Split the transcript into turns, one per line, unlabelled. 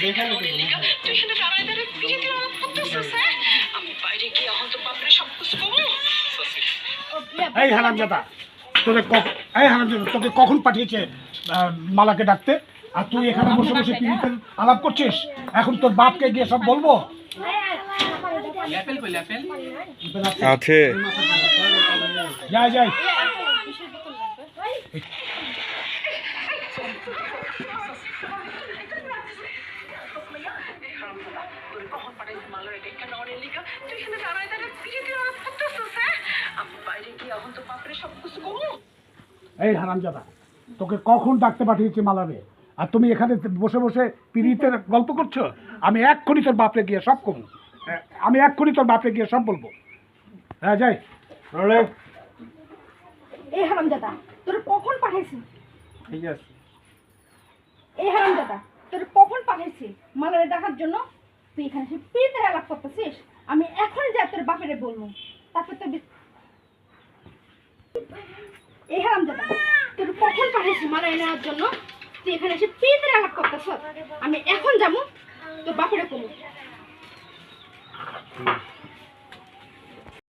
তুই এখানে দাঁড়ায় দাঁড়ায় বিয়েতে আলাপ করতেছিস হ্যাঁ? আমি বাইরে গিয়ে এখন তো বাপরে সব কিছু কমু।
এই হারামজাদা তোকে কখন পাঠিয়েছে মালাকে ডাকতে? আর তুই এখানে বসে বসে পিড়িতে আলাপ করছিস? এখন তোর বাপকে গিয়ে সব বলবো?
আছে
যাই যাই।
কখন পাঠাইছে মালো এটা এখানে অনেক লিগা তুই এখানে দাঁড়ায় দাঁড়ায় বিয়েতে আলাপ করতেছিস হ্যাঁ? আমি বাইরে গিয়ে এখন তো বাপরে সব কিছু কমু।
এই হারামজাদা তোকে কখন ডাকতে পাঠিয়েছে মালারে? আর তুমি এখানে বসে বসে পিড়িতে গল্প করছো? আমি এক্ষুনি তোর বাপরে গিয়ে সব করবো। আমি এক্ষুনি তোর বাপরে গিয়ে সব বলবো। হ্যাঁ যাই।
এই হারামজাদা তোর কখন পাঠাইছি?
ঠিক আছে।
এই হারামজাদা তোর কখন পাঠাইছি মালারে ডাকার জন্য? তুই এখানে সে পিড়িতে আলাপ করতেছিস। আমি এখনই যা তোর বাপেরে বলবো, তারপর তো এই হারামজাদা তোর কখন পাঠাইছি মালারে নেওয়ার জন্য? তুই এখানে এসে পিড়িতে আলাপ করতেছ। আমি এখন যাবো তোর বাপেরে বলবো।